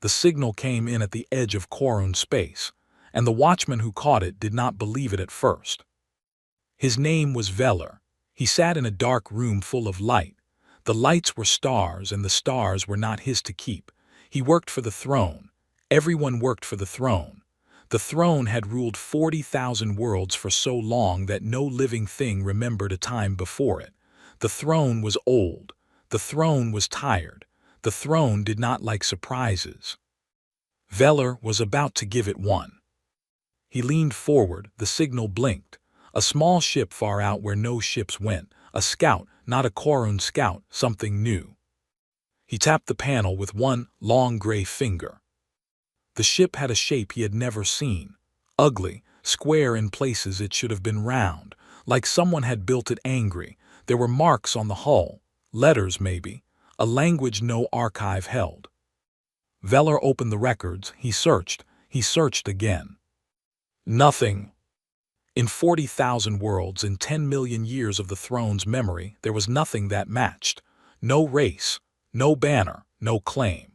The signal came in at the edge of Korun space, and the watchman who caught it did not believe it at first. His name was Veller. He sat in a dark room full of light. The lights were stars, and the stars were not his to keep. He worked for the throne. Everyone worked for the throne. The throne had ruled 40,000 worlds for so long that no living thing remembered a time before it. The throne was old. The throne was tired. The throne did not like surprises. Veller was about to give it one. He leaned forward, the signal blinked. A small ship far out where no ships went. A scout, not a Korun scout, something new. He tapped the panel with one long gray finger. The ship had a shape he had never seen. Ugly, square in places it should have been round, like someone had built it angry. There were marks on the hull, letters maybe, a language no archive held. Veller opened the records. He searched again. Nothing. In 40,000 worlds, in 10 million years of the throne's memory, there was nothing that matched. No race, no banner, no claim.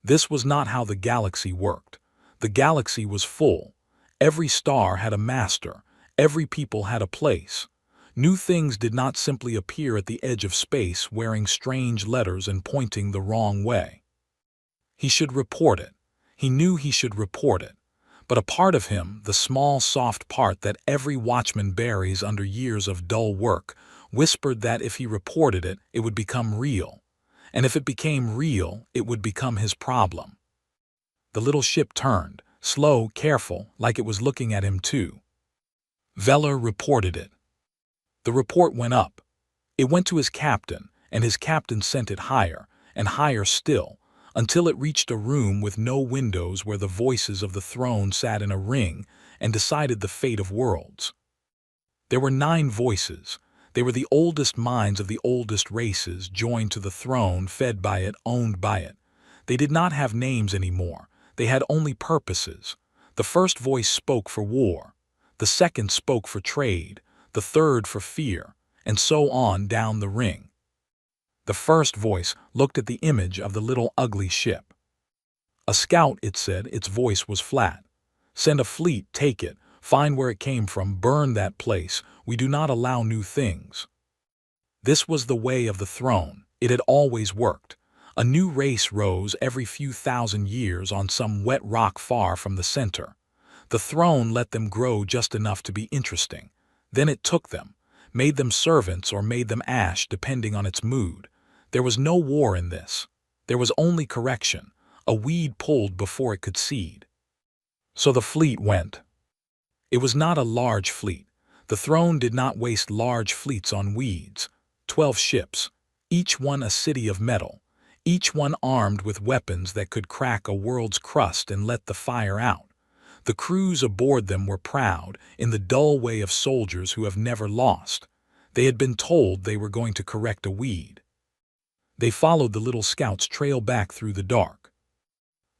This was not how the galaxy worked. The galaxy was full. Every star had a master. Every people had a place. New things did not simply appear at the edge of space wearing strange letters and pointing the wrong way. He should report it. He knew he should report it. But a part of him, the small, soft part that every watchman buries under years of dull work, whispered that if he reported it, it would become real. And if it became real, it would become his problem. The little ship turned, slow, careful, like it was looking at him too. Veller reported it. The report went up. It went to his captain, and his captain sent it higher, and higher still, until it reached a room with no windows where the voices of the throne sat in a ring and decided the fate of worlds. There were 9 voices. They were the oldest minds of the oldest races, joined to the throne, fed by it, owned by it. They did not have names anymore. They had only purposes. The first voice spoke for war. The second spoke for trade. The third for fear, and so on down the ring. The first voice looked at the image of the little ugly ship. A scout, it said. Its voice was flat. Send a fleet, take it, find where it came from, burn that place. We do not allow new things. This was the way of the throne. It had always worked. A new race rose every few thousand years on some wet rock far from the center. The throne let them grow just enough to be interesting. Then it took them, made them servants or made them ash depending on its mood. There was no war in this. There was only correction, a weed pulled before it could seed. So the fleet went. It was not a large fleet. The throne did not waste large fleets on weeds. 12 ships, each one a city of metal, each one armed with weapons that could crack a world's crust and let the fire out. The crews aboard them were proud, in the dull way of soldiers who have never lost. They had been told they were going to correct a weed. They followed the little scout's trail back through the dark.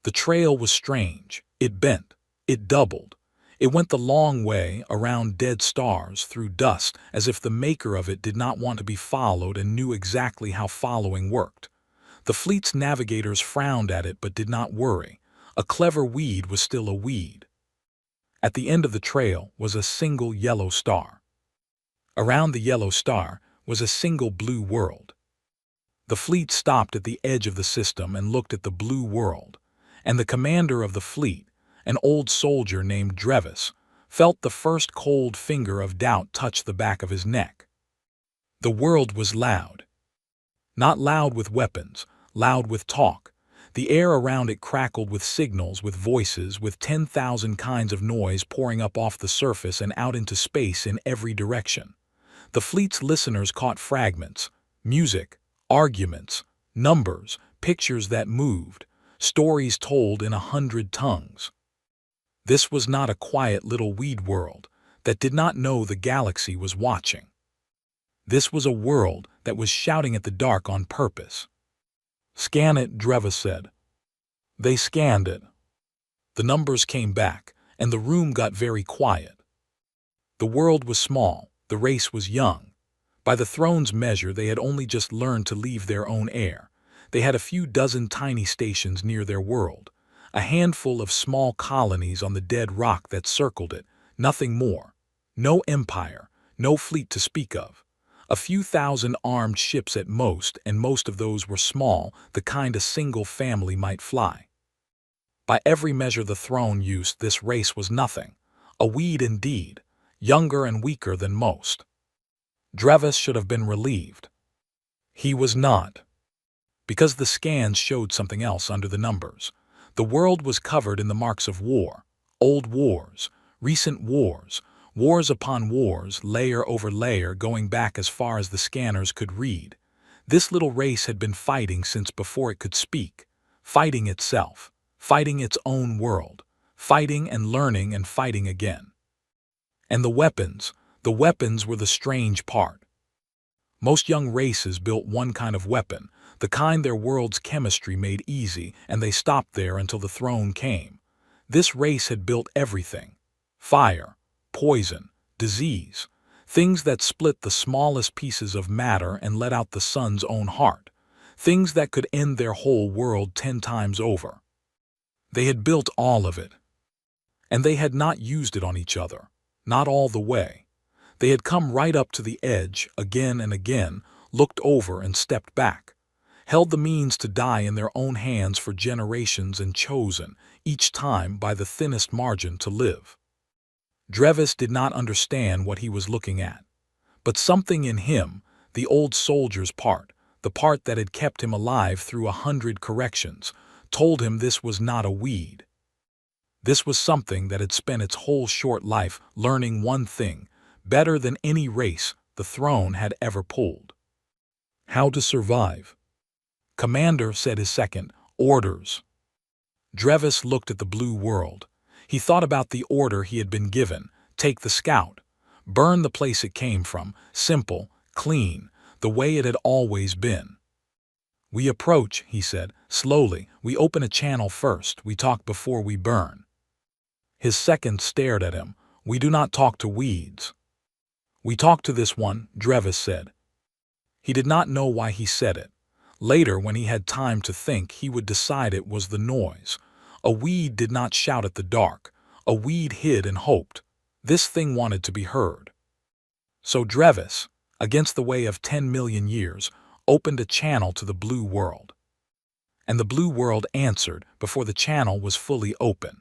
The trail was strange. It bent. It doubled. It went the long way, around dead stars, through dust, as if the maker of it did not want to be followed and knew exactly how following worked. The fleet's navigators frowned at it but did not worry. A clever weed was still a weed. At the end of the trail was a single yellow star. Around the yellow star was a single blue world. The fleet stopped at the edge of the system and looked at the blue world, and the commander of the fleet, an old soldier named Drevis, felt the first cold finger of doubt touch the back of his neck. The world was loud. Not loud with weapons, loud with talk. The air around it crackled with signals, with voices, with 10,000 kinds of noise pouring up off the surface and out into space in every direction. The fleet's listeners caught fragments, music, arguments, numbers, pictures that moved, stories told in 100 tongues. This was not a quiet little weed world that did not know the galaxy was watching. This was a world that was shouting at the dark on purpose. "Scan it," Drevis said. They scanned it. The numbers came back, and the room got very quiet. The world was small, the race was young. By the throne's measure, they had only just learned to leave their own air. They had a few dozen tiny stations near their world, a handful of small colonies on the dead rock that circled it, nothing more. No empire, no fleet to speak of. A few thousand armed ships at most, and most of those were small, the kind a single family might fly. By every measure the throne used, this race was nothing. A weed indeed, younger and weaker than most. Drevis should have been relieved. He was not. Because the scans showed something else under the numbers. The world was covered in the marks of war. Old wars, recent wars, wars upon wars, layer over layer, going back as far as the scanners could read. This little race had been fighting since before it could speak, fighting itself, fighting its own world, fighting and learning and fighting again. And the weapons were the strange part. Most young races built one kind of weapon, the kind their world's chemistry made easy, and they stopped there until the throne came. This race had built everything: fire, poison, disease, things that split the smallest pieces of matter and let out the sun's own heart, things that could end their whole world 10 times over. They had built all of it. And they had not used it on each other, not all the way. They had come right up to the edge again and again, looked over and stepped back, held the means to die in their own hands for generations and chosen, each time by the thinnest margin, to live. Drevis did not understand what he was looking at, but something in him, the old soldier's part, the part that had kept him alive through 100 corrections, told him this was not a weed. This was something that had spent its whole short life learning one thing, better than any race the throne had ever pulled: how to survive. "Commander," said his second, "orders." Drevis looked at the blue world. He thought about the order he had been given: take the scout, burn the place it came from, simple, clean, the way it had always been. "We approach," he said, slowly. "We open a channel first, we talk before we burn." His second stared at him. "We do not talk to weeds." "We talk to this one," Drevis said. He did not know why he said it. Later, when he had time to think, he would decide it was the noise. A weed did not shout at the dark. A weed hid and hoped. This thing wanted to be heard. So Drevis, against the way of 10 million years, opened a channel to the blue world. And the blue world answered before the channel was fully open.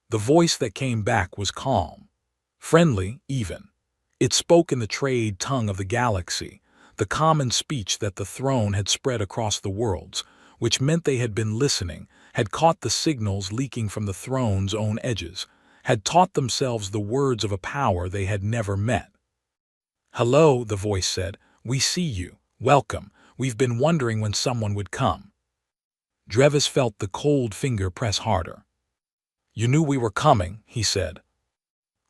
The voice that came back was calm, friendly even. It spoke in the trade tongue of the galaxy, the common speech that the throne had spread across the worlds, which meant they had been listening, had caught the signals leaking from the throne's own edges, had taught themselves the words of a power they had never met. "Hello," the voice said. "We see you. Welcome. We've been wondering when someone would come." Drevis felt the cold finger press harder. "You knew we were coming," he said.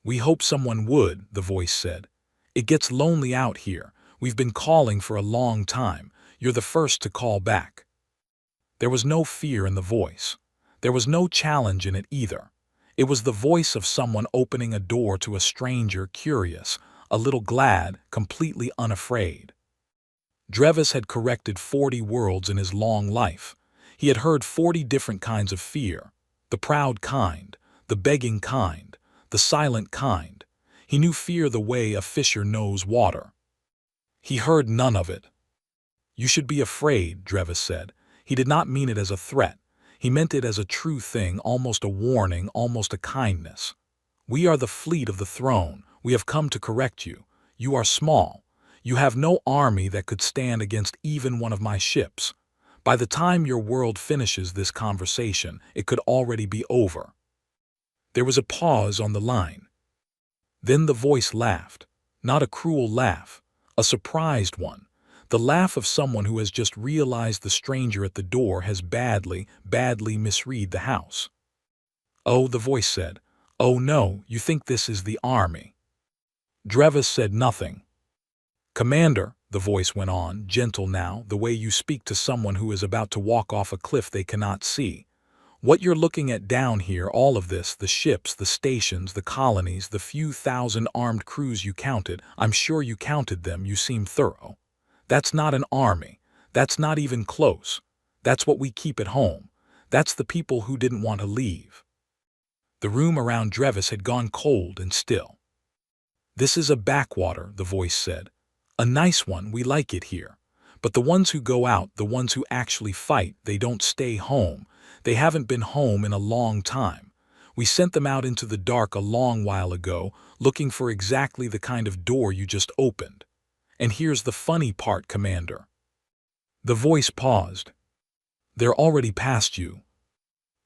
"We hoped someone would," the voice said. "It gets lonely out here. We've been calling for a long time. You're the first to call back." There was no fear in the voice. There was no challenge in it either. It was the voice of someone opening a door to a stranger, curious, a little glad, completely unafraid. Drevis had corrected 40 worlds in his long life. He had heard 40 different kinds of fear: the proud kind, the begging kind, the silent kind. He knew fear the way a fisher knows water. He heard none of it. "You should be afraid," Drevis said. He did not mean it as a threat. He meant it as a true thing, almost a warning, almost a kindness. "We are the fleet of the throne. We have come to correct you. You are small. You have no army that could stand against even one of my ships. By the time your world finishes this conversation, it could already be over." There was a pause on the line. Then the voice laughed. Not a cruel laugh, a surprised one. The laugh of someone who has just realized the stranger at the door has badly misread the house. "Oh," the voice said. "Oh no, you think this is the army." Drevis said nothing. "Commander," the voice went on, gentle now, the way you speak to someone who is about to walk off a cliff they cannot see. "What you're looking at down here, all of this, the ships, the stations, the colonies, the few thousand armed crews you counted, I'm sure you counted them, you seem thorough. That's not an army. That's not even close. That's what we keep at home. That's the people who didn't want to leave. The room around Drevis had gone cold and still. This is a backwater, the voice said. A nice one, we like it here. But the ones who go out, the ones who actually fight, they don't stay home. They haven't been home in a long time. We sent them out into the dark a long while ago, looking for exactly the kind of door you just opened. And here's the funny part, Commander. The voice paused. They're already past you.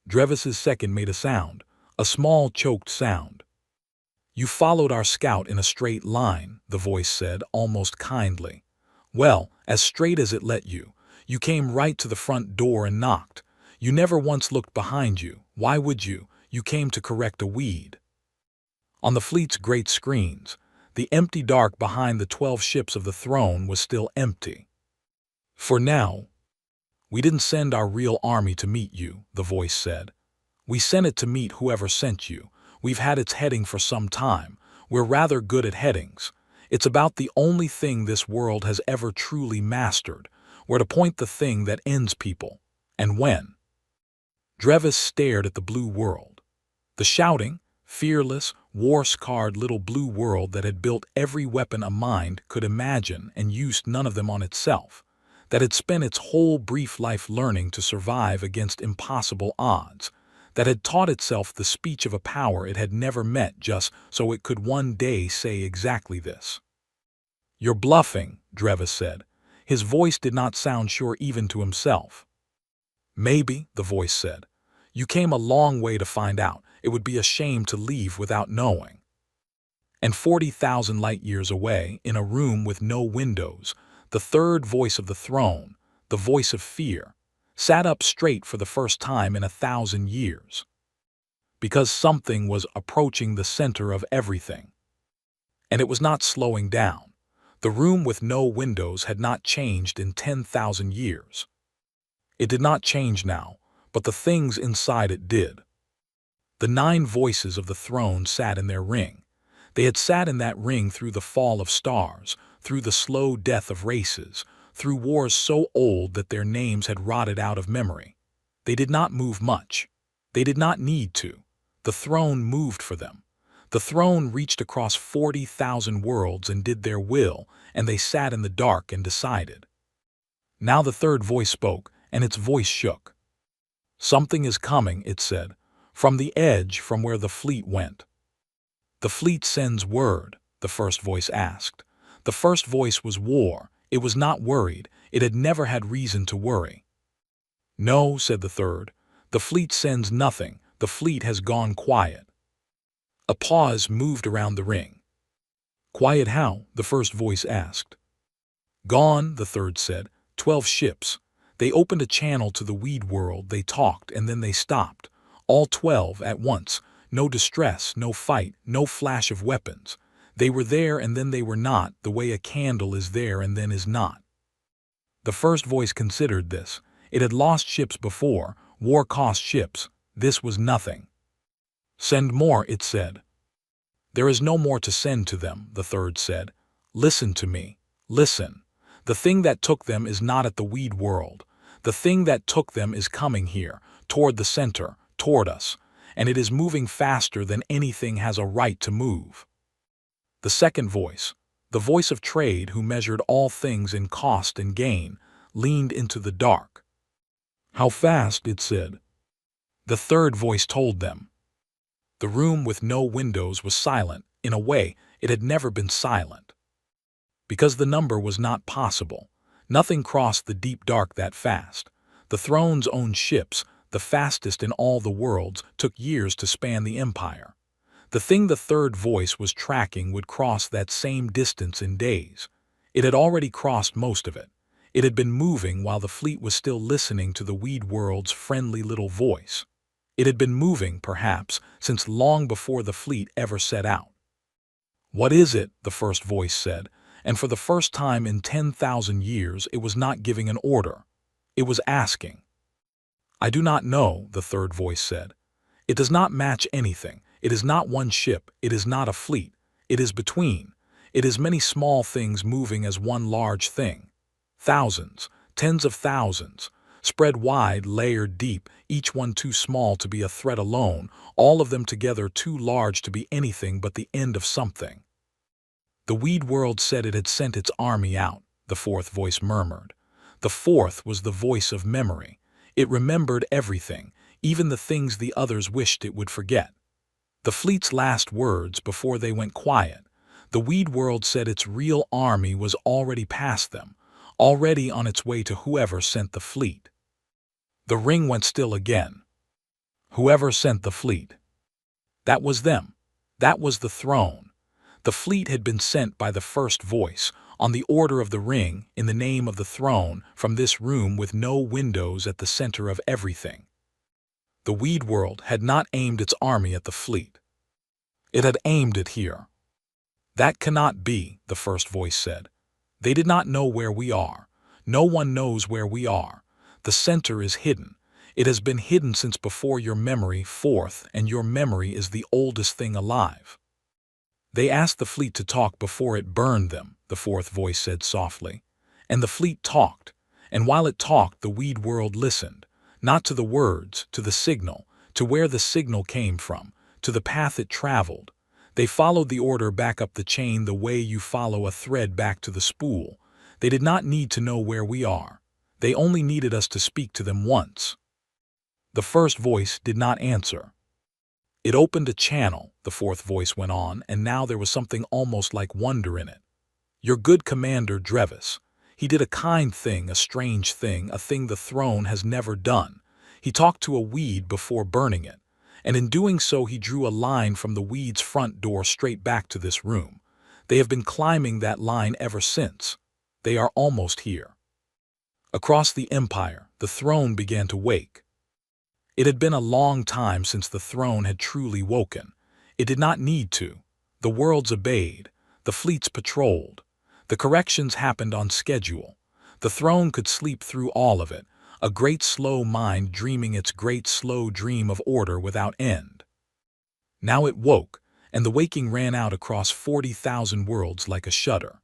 Drevis's second made a sound, a small choked sound. You followed our scout in a straight line, the voice said, almost kindly. Well, as straight as it let you. You came right to the front door and knocked. You never once looked behind you. Why would you? You came to correct a weed. On the fleet's great screens, the empty dark behind the 12 ships of the throne was still empty. For now, we didn't send our real army to meet you, the voice said. We sent it to meet whoever sent you. We've had its heading for some time. We're rather good at headings. It's about the only thing this world has ever truly mastered, where to point the thing that ends people, and when. Drevis stared at the blue world. The shouting, fearless, war-scarred little blue world that had built every weapon a mind could imagine and used none of them on itself, that had spent its whole brief life learning to survive against impossible odds, that had taught itself the speech of a power it had never met just so it could one day say exactly this. You're bluffing, Drevis said. His voice did not sound sure even to himself. Maybe, the voice said. You came a long way to find out. It would be a shame to leave without knowing. And 40,000 light years away, in a room with no windows, the third voice of the throne, the voice of fear, sat up straight for the first time in 1,000 years. Because something was approaching the center of everything. And it was not slowing down. The room with no windows had not changed in 10,000 years. It did not change now, but the things inside it did. The 9 voices of the throne sat in their ring. They had sat in that ring through the fall of stars, through the slow death of races, through wars so old that their names had rotted out of memory. They did not move much. They did not need to. The throne moved for them. The throne reached across 40,000 worlds and did their will, and they sat in the dark and decided. Now the third voice spoke, and its voice shook. Something is coming, it said, from the edge from where the fleet went. The fleet sends word, the first voice asked. The first voice was war. It was not worried. It had never had reason to worry. No, said the third. The fleet sends nothing. The fleet has gone quiet. A pause moved around the ring. Quiet how? The first voice asked. Gone, the third said. 12 ships. They opened a channel to the weed world. They talked, and then they stopped. All 12 at once. No distress, no fight, no flash of weapons. They were there and then they were not, the way a candle is there and then is not. The first voice considered this. It had lost ships before. War cost ships. This was nothing. Send more, it said. There is no more to send to them, the third said. Listen to me. Listen. The thing that took them is not at the weed world. The thing that took them is coming here, toward the center, toward us, and it is moving faster than anything has a right to move. The second voice, the voice of trade who measured all things in cost and gain, leaned into the dark. How fast, it said. The third voice told them. The room with no windows was silent. In a way, it had never been silent. Because the number was not possible. Nothing crossed the deep dark that fast. The throne's own ships, the fastest in all the worlds, took years to span the empire. The thing the third voice was tracking would cross that same distance in days. It had already crossed most of it. It had been moving while the fleet was still listening to the weed world's friendly little voice. It had been moving, perhaps, since long before the fleet ever set out. What is it? The first voice said, and for the first time in 10,000 years it was not giving an order. It was asking. I do not know, the third voice said. It does not match anything. It is not one ship. It is not a fleet. It is between. It is many small things moving as one large thing. Thousands, tens of thousands. spread wide, layered deep, each one too small to be a threat alone, all of them together too large to be anything but the end of something. The weed world said it had sent its army out, the fourth voice murmured. The fourth was the voice of memory. It remembered everything, even the things the others wished it would forget. The fleet's last words before they went quiet. The weed world said its real army was already past them, already on its way to whoever sent the fleet. The ring went still again. Whoever sent the fleet. That was them. That was the throne. The fleet had been sent by the first voice, on the order of the ring, in the name of the throne, from this room with no windows at the center of everything. The weed world had not aimed its army at the fleet. It had aimed it here. That cannot be, the first voice said. They did not know where we are. No one knows where we are. The center is hidden. It has been hidden since before your memory, fourth, and your memory is the oldest thing alive. They asked the fleet to talk before it burned them, the fourth voice said softly. And the fleet talked, and while it talked the weed world listened, not to the words, to the signal, to where the signal came from, to the path it traveled. They followed the order back up the chain the way you follow a thread back to the spool. They did not need to know where we are. They only needed us to speak to them once. The first voice did not answer. It opened a channel, the fourth voice went on, and now there was something almost like wonder in it. Your good commander Drevis. He did a kind thing, a strange thing, a thing the throne has never done. He talked to a weed before burning it, and in doing so he drew a line from the weed's front door straight back to this room. They have been climbing that line ever since. They are almost here. Across the empire, the throne began to wake. It had been a long time since the throne had truly woken. It did not need to. The worlds obeyed. The fleets patrolled. The corrections happened on schedule. The throne could sleep through all of it, a great slow mind dreaming its great slow dream of order without end. Now it woke, and the waking ran out across 40,000 worlds like a shudder.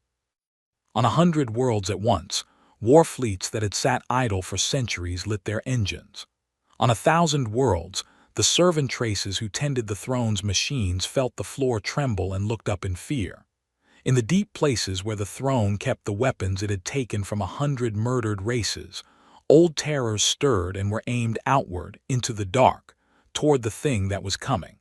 On 100 worlds at once, war fleets that had sat idle for centuries lit their engines. On 1,000 worlds, the servant traces who tended the throne's machines felt the floor tremble and looked up in fear. In the deep places where the throne kept the weapons it had taken from 100 murdered races, old terrors stirred and were aimed outward, into the dark, toward the thing that was coming.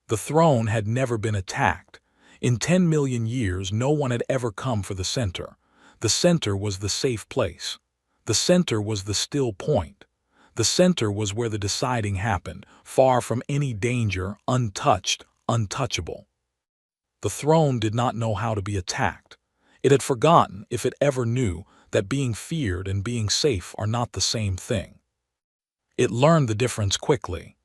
The throne had never been attacked. In 10 million years no one had ever come for the center. The center was the safe place. The center was the still point. The center was where the deciding happened, far from any danger, untouched, untouchable. The throne did not know how to be attacked. It had forgotten, if it ever knew, that being feared and being safe are not the same thing. It learned the difference quickly.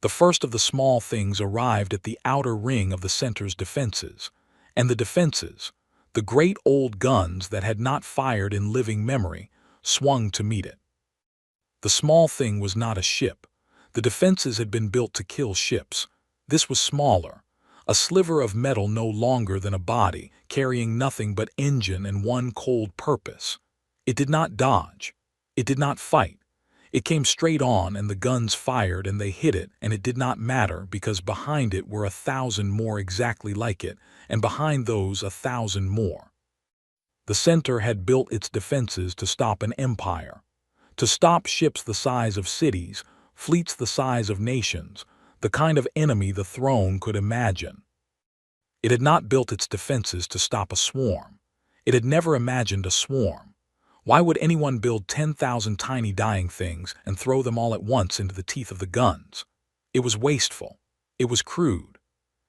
The first of the small things arrived at the outer ring of the center's defenses, and the defenses, the great old guns that had not fired in living memory, swung to meet it. The small thing was not a ship. The defenses had been built to kill ships. This was smaller, a sliver of metal no longer than a body, carrying nothing but engine and one cold purpose. It did not dodge. It did not fight. It came straight on and the guns fired and they hit it, and it did not matter because behind it were 1,000 more exactly like it, and behind those 1,000 more. The center had built its defenses to stop an empire. To stop ships the size of cities, fleets the size of nations, the kind of enemy the throne could imagine. It had not built its defenses to stop a swarm. It had never imagined a swarm. Why would anyone build 10,000 tiny dying things and throw them all at once into the teeth of the guns? It was wasteful. It was crude.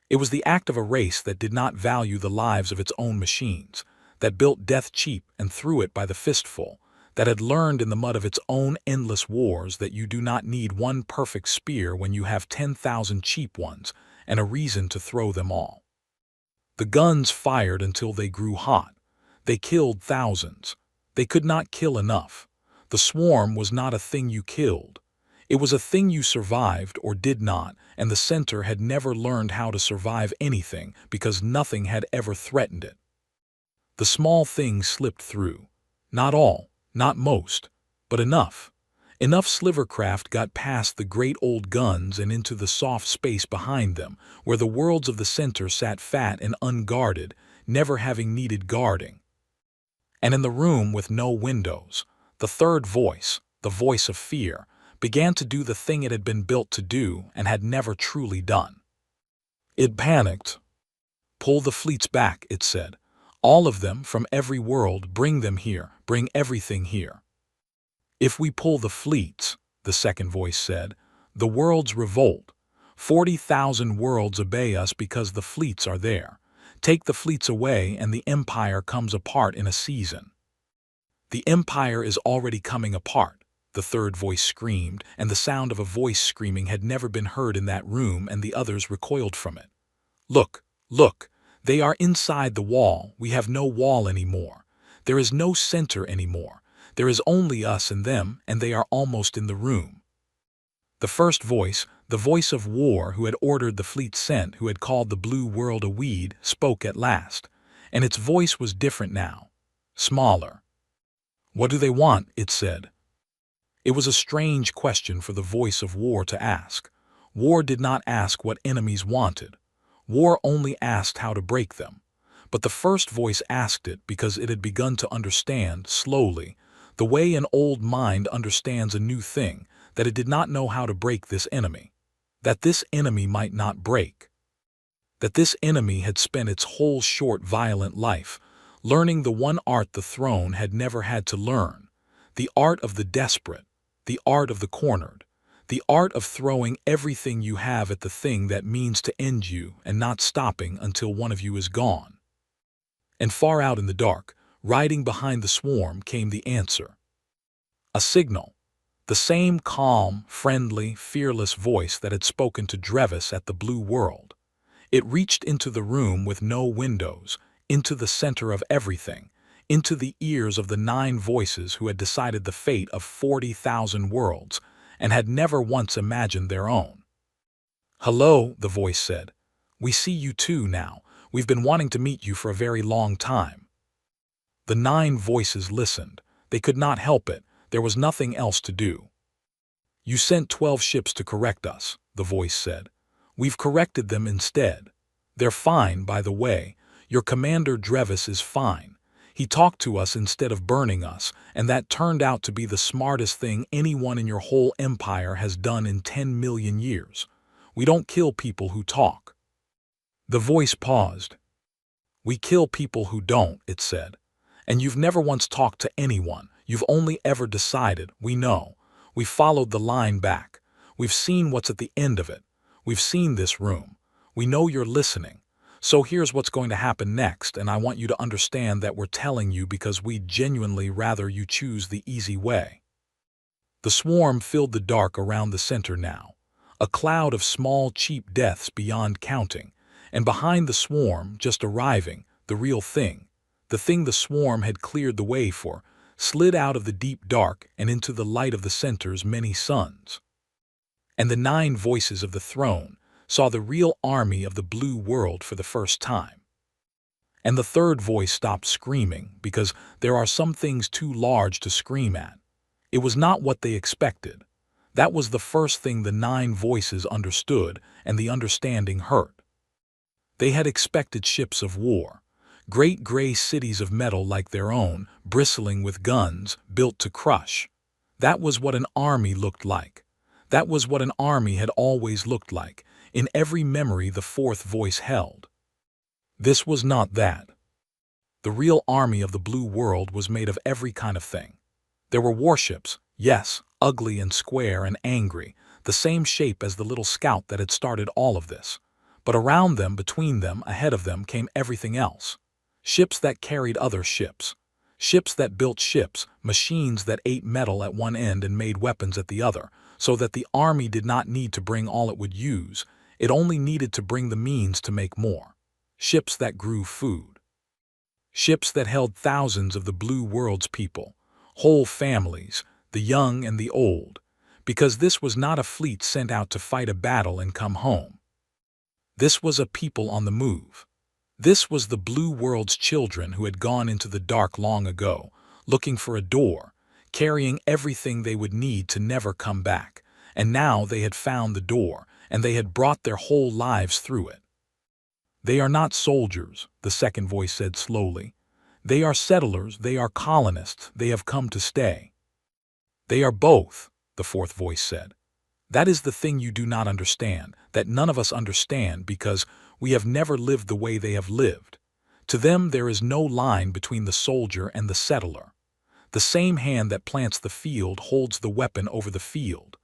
It was the act of a race that did not value the lives of its own machines, that built death cheap and threw it by the fistful, that had learned in the mud of its own endless wars that you do not need one perfect spear when you have 10,000 cheap ones and a reason to throw them all. The guns fired until they grew hot. They killed thousands. They could not kill enough. The swarm was not a thing you killed. It was a thing you survived or did not, and the center had never learned how to survive anything because nothing had ever threatened it. The small things slipped through. Not all. Not most. But enough. Enough slivercraft got past the great old guns and into the soft space behind them, where the worlds of the center sat fat and unguarded, never having needed guarding. And in the room with no windows, the third voice, the voice of fear, began to do the thing it had been built to do and had never truly done. It panicked. "Pull the fleets back," it said. "All of them, from every world, bring them here, bring everything here." "If we pull the fleets," the second voice said, "the worlds revolt. 40,000 worlds obey us because the fleets are there. Take the fleets away and the empire comes apart in a season." "The empire is already coming apart," the third voice screamed, and the sound of a voice screaming had never been heard in that room, and the others recoiled from it. "Look, look, they are inside the wall. We have no wall anymore. There is no center anymore. There is only us and them, and they are almost in the room." The first voice, the voice of war who had ordered the fleet sent, who had called the blue world a weed, spoke at last, and its voice was different now, smaller. "What do they want?" it said. It was a strange question for the voice of war to ask. War did not ask what enemies wanted. War only asked how to break them. But the first voice asked it because it had begun to understand, slowly, the way an old mind understands a new thing, that it did not know how to break this enemy. That this enemy might not break. That this enemy had spent its whole short, violent life learning the one art the throne had never had to learn, the art of the desperate, the art of the cornered, the art of throwing everything you have at the thing that means to end you and not stopping until one of you is gone. And far out in the dark, riding behind the swarm, came the answer. A signal. The same calm, friendly, fearless voice that had spoken to Drevis at the Blue World. It reached into the room with no windows, into the center of everything, into the ears of the 9 voices who had decided the fate of 40,000 worlds and had never once imagined their own. "Hello," the voice said. "We see you too now. We've been wanting to meet you for a very long time." The 9 voices listened. They could not help it. There was nothing else to do. "You sent 12 ships to correct us," the voice said. "We've corrected them instead. They're fine, by the way. Your commander Drevis is fine. He talked to us instead of burning us, and that turned out to be the smartest thing anyone in your whole empire has done in 10 million years. We don't kill people who talk." The voice paused. "We kill people who don't," it said. "And you've never once talked to anyone. You've only ever decided. We know. We followed the line back. We've seen what's at the end of it. We've seen this room. We know you're listening. So here's what's going to happen next, and I want you to understand that we're telling you because we'd genuinely rather you choose the easy way." The swarm filled the dark around the center now, a cloud of small, cheap deaths beyond counting, and behind the swarm, just arriving, the real thing, the thing the swarm had cleared the way for, slid out of the deep dark and into the light of the center's many suns. And the 9 voices of the throne saw the real army of the Blue World for the first time. And the third voice stopped screaming, because there are some things too large to scream at. It was not what they expected. That was the first thing the 9 voices understood, and the understanding hurt. They had expected ships of war, great gray cities of metal like their own, bristling with guns, built to crush. That was what an army looked like. That was what an army had always looked like, in every memory the fourth voice held. This was not that. The real army of the Blue World was made of every kind of thing. There were warships, yes, ugly and square and angry, the same shape as the little scout that had started all of this. But around them, between them, ahead of them came everything else. Ships that carried other ships. Ships that built ships, machines that ate metal at one end and made weapons at the other, so that the army did not need to bring all it would use. It only needed to bring the means to make more. Ships that grew food. Ships that held thousands of the Blue World's people, whole families, the young and the old, because this was not a fleet sent out to fight a battle and come home. This was a people on the move. This was the Blue World's children who had gone into the dark long ago, looking for a door, carrying everything they would need to never come back, and now they had found the door, and they had brought their whole lives through it. They are not soldiers, the second voice said slowly. They are settlers, they are colonists, they have come to stay. They are both, the fourth voice said. That is the thing you do not understand, that none of us understand because we have never lived the way they have lived. To them there is no line between the soldier and the settler. The same hand that plants the field holds the weapon over the field.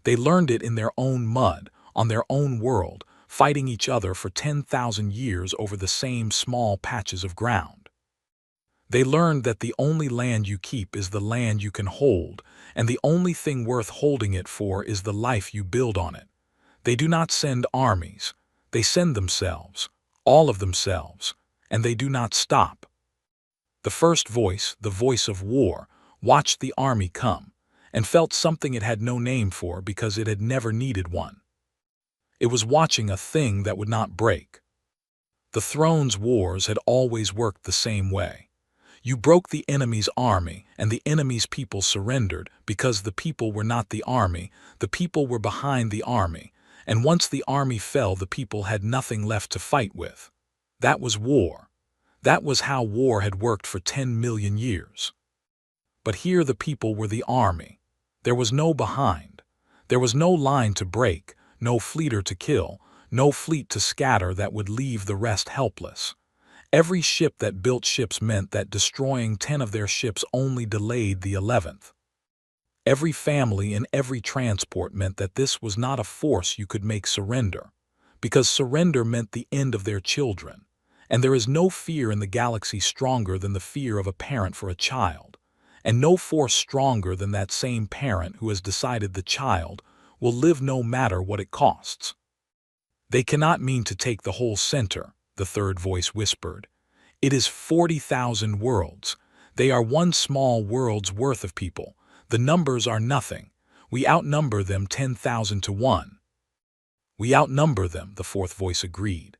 They learned it in their own mud, on their own world, fighting each other for 10,000 years over the same small patches of ground. They learned that the only land you keep is the land you can hold, and the only thing worth holding it for is the life you build on it. They do not send armies. They send themselves, all of themselves, and they do not stop. The first voice, the voice of war, watched the army come, and felt something it had no name for because it had never needed one. It was watching a thing that would not break. The throne's wars had always worked the same way. You broke the enemy's army, and the enemy's people surrendered because the people were not the army, the people were behind the army, and once the army fell, the people had nothing left to fight with. That was war. That was how war had worked for 10 million years. But here the people were the army. There was no behind. There was no line to break, no fleeter to kill, no fleet to scatter that would leave the rest helpless. Every ship that built ships meant that destroying 10 of their ships only delayed the 11th. Every family in every transport meant that this was not a force you could make surrender, because surrender meant the end of their children. And there is no fear in the galaxy stronger than the fear of a parent for a child, and no force stronger than that same parent who has decided the child will live no matter what it costs. They cannot mean to take the whole center, the third voice whispered. It is 40,000 worlds. They are one small world's worth of people. The numbers are nothing. We outnumber them 10,000 to 1. We outnumber them, the fourth voice agreed.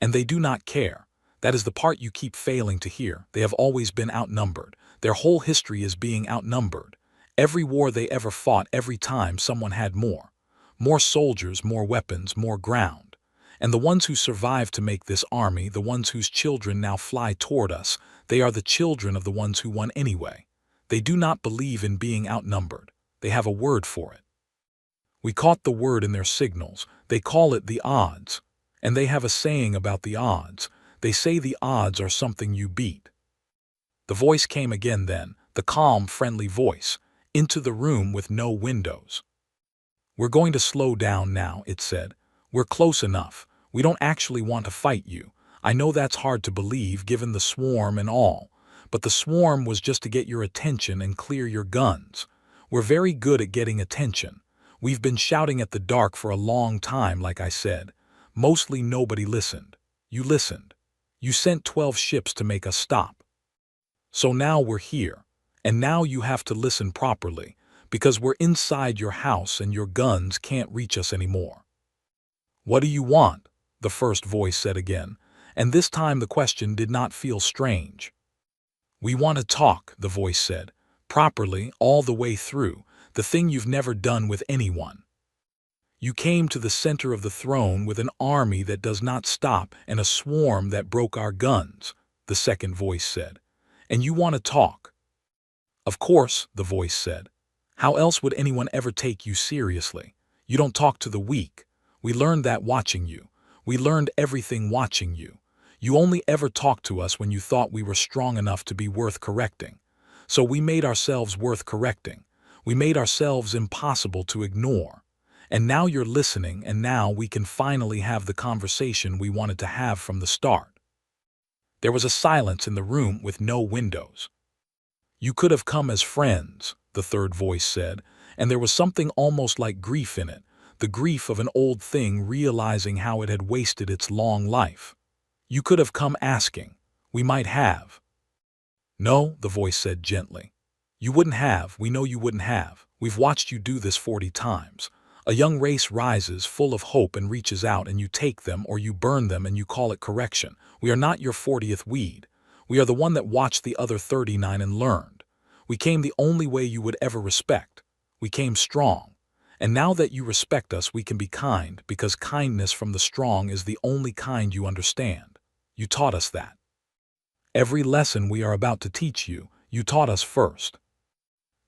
And they do not care. That is the part you keep failing to hear. They have always been outnumbered. Their whole history is being outnumbered. Every war they ever fought, every time someone had more. More soldiers, more weapons, more ground. And the ones who survived to make this army, the ones whose children now fly toward us, they are the children of the ones who won anyway. They do not believe in being outnumbered. They have a word for it. We caught the word in their signals. They call it the odds. And they have a saying about the odds. They say the odds are something you beat. The voice came again then, the calm, friendly voice, into the room with no windows. We're going to slow down now, it said. We're close enough. We don't actually want to fight you. I know that's hard to believe given the swarm and all, but the swarm was just to get your attention and clear your guns. We're very good at getting attention. We've been shouting at the dark for a long time, like I said. Mostly nobody listened. You listened. You sent 12 ships to make us stop. So now we're here, and now you have to listen properly, because we're inside your house and your guns can't reach us anymore. What do you want? The first voice said again, and this time the question did not feel strange. We want to talk, the voice said, properly, all the way through, the thing you've never done with anyone. You came to the center of the throne with an army that does not stop and a swarm that broke our guns, the second voice said, and you want to talk. Of course, the voice said. How else would anyone ever take you seriously? You don't talk to the weak. We learned that watching you. We learned everything watching you. You only ever talked to us when you thought we were strong enough to be worth correcting. So we made ourselves worth correcting. We made ourselves impossible to ignore. And now you're listening, and now we can finally have the conversation we wanted to have from the start. There was a silence in the room with no windows. You could have come as friends, the third voice said, and there was something almost like grief in it. The grief of an old thing realizing how it had wasted its long life. You could have come asking. We might have. No, the voice said gently. You wouldn't have. We know you wouldn't have. We've watched you do this 40 times. A young race rises full of hope and reaches out, and you take them or you burn them and you call it correction. We are not your 40th weed. We are the one that watched the other 39 and learned. We came the only way you would ever respect. We came strong. And now that you respect us, we can be kind, because kindness from the strong is the only kind you understand. You taught us that. Every lesson we are about to teach you, you taught us first.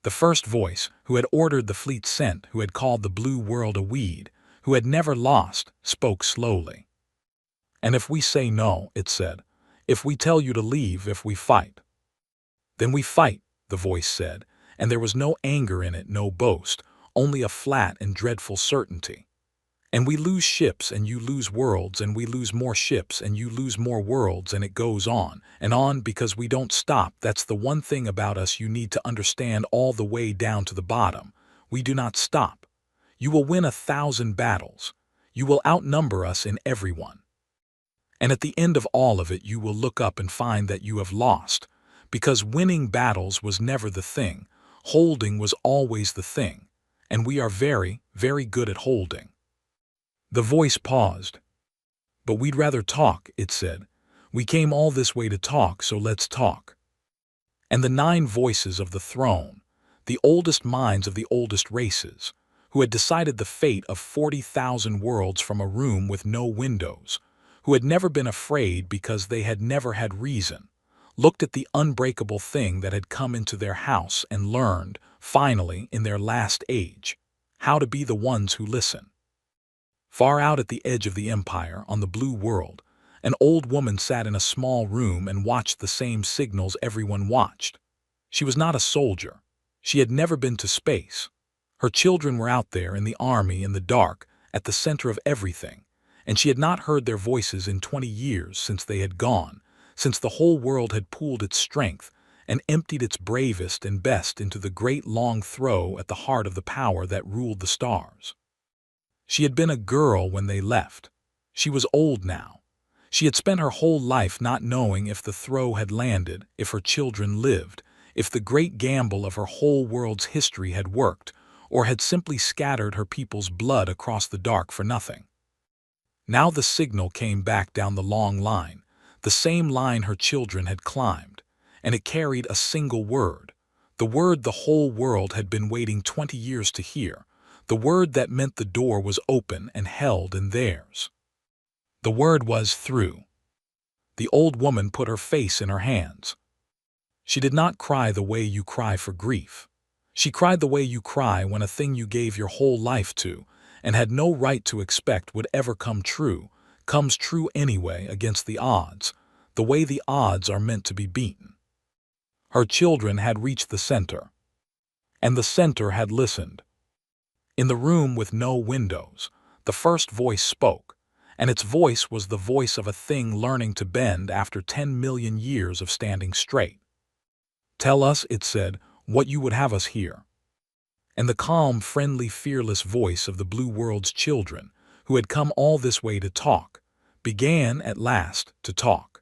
The first voice, who had ordered the fleet sent, who had called the blue world a weed, who had never lost, spoke slowly. And if we say no, it said, if we tell you to leave, if we fight. Then we fight, the voice said, and there was no anger in it, no boast, only a flat and dreadful certainty. And we lose ships and you lose worlds, and we lose more ships and you lose more worlds, and it goes on and on because we don't stop. That's the one thing about us you need to understand all the way down to the bottom. We do not stop. You will win 1,000 battles. You will outnumber us in everyone. And at the end of all of it, you will look up and find that you have lost, because winning battles was never the thing. Holding was always the thing. And we are very, very good at holding. The voice paused. But we'd rather talk, it said. We came all this way to talk, so let's talk. And the 9 voices of the throne, the oldest minds of the oldest races, who had decided the fate of 40,000 worlds from a room with no windows, who had never been afraid because they had never had reason, looked at the unbreakable thing that had come into their house and learned, finally, in their last age, how to be the ones who listen. Far out at the edge of the empire, on the blue world, an old woman sat in a small room and watched the same signals everyone watched. She was not a soldier. She had never been to space. Her children were out there in the army in the dark, at the center of everything, and she had not heard their voices in 20 years since they had gone, since the whole world had pooled its strength and emptied its bravest and best into the great long throw at the heart of the power that ruled the stars. She had been a girl when they left. She was old now. She had spent her whole life not knowing if the throw had landed, if her children lived, if the great gamble of her whole world's history had worked, or had simply scattered her people's blood across the dark for nothing. Now the signal came back down the long line, the same line her children had climbed, and it carried a single word, the word the whole world had been waiting 20 years to hear, the word that meant the door was open and held in theirs. The word was through. The old woman put her face in her hands. She did not cry the way you cry for grief. She cried the way you cry when a thing you gave your whole life to and had no right to expect would ever come true, comes true anyway against the odds, the way the odds are meant to be beaten. Her children had reached the center, and the center had listened. In the room with no windows, the first voice spoke, and its voice was the voice of a thing learning to bend after 10 million years of standing straight. Tell us, it said, what you would have us hear. And the calm, friendly, fearless voice of the blue world's children, who had come all this way to talk, began at last to talk.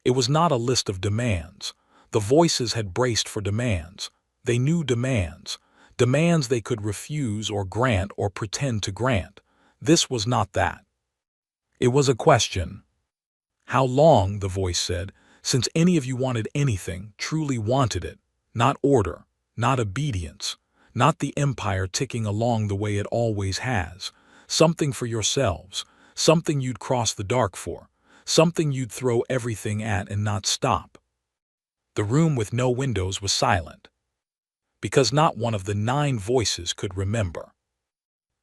It was not a list of demands. The voices had braced for demands. They knew demands. Demands they could refuse or grant or pretend to grant. This was not that. It was a question. How long, the voice said, since any of you wanted anything, truly wanted it, not order, not obedience, not the empire ticking along the way it always has, something for yourselves, something you'd cross the dark for, something you'd throw everything at and not stop. The room with no windows was silent, because not one of the 9 voices could remember.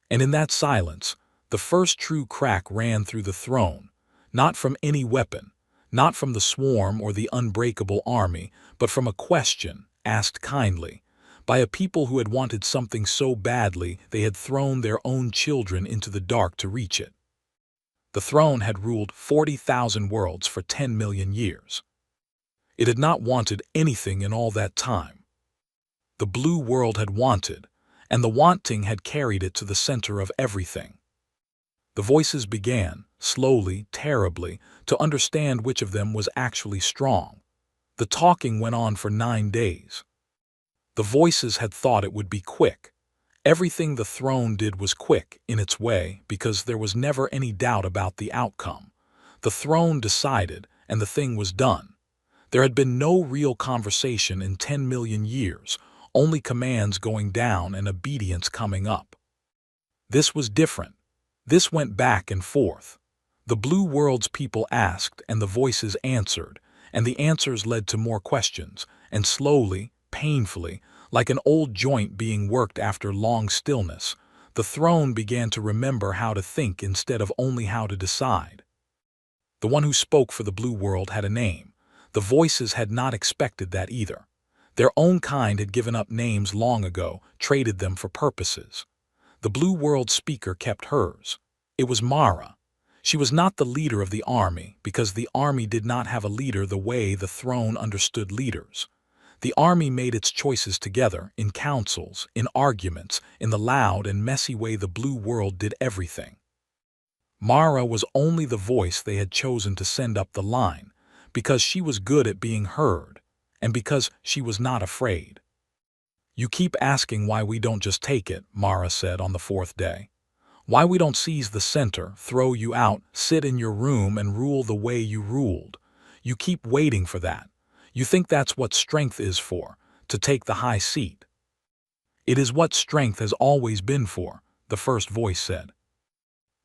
And in that silence, the first true crack ran through the throne, not from any weapon, not from the swarm or the unbreakable army, but from a question, asked kindly, by a people who had wanted something so badly they had thrown their own children into the dark to reach it. The throne had ruled 40,000 worlds for 10 million years. It had not wanted anything in all that time. The blue world had wanted, and the wanting had carried it to the center of everything. The voices began, slowly, terribly, to understand which of them was actually strong. The talking went on for 9 days. The voices had thought it would be quick. Everything the throne did was quick, in its way, because there was never any doubt about the outcome. The throne decided, and the thing was done. There had been no real conversation in 10 million years, only commands going down and obedience coming up. This was different. This went back and forth. The blue world's people asked, and the voices answered, and the answers led to more questions, and slowly, painfully, like an old joint being worked after long stillness, the throne began to remember how to think instead of only how to decide. The one who spoke for the blue world had a name. The voices had not expected that either. Their own kind had given up names long ago, traded them for purposes. The blue world speaker kept hers. It was Mara. She was not the leader of the army, because the army did not have a leader the way the throne understood leaders. The army made its choices together, in councils, in arguments, in the loud and messy way the blue world did everything. Mara was only the voice they had chosen to send up the line, because she was good at being heard, and because she was not afraid. "You keep asking why we don't just take it," Mara said on the fourth day. "Why we don't seize the center, throw you out, sit in your room and rule the way you ruled. You keep waiting for that. You think that's what strength is for, to take the high seat." "It is what strength has always been for," the first voice said.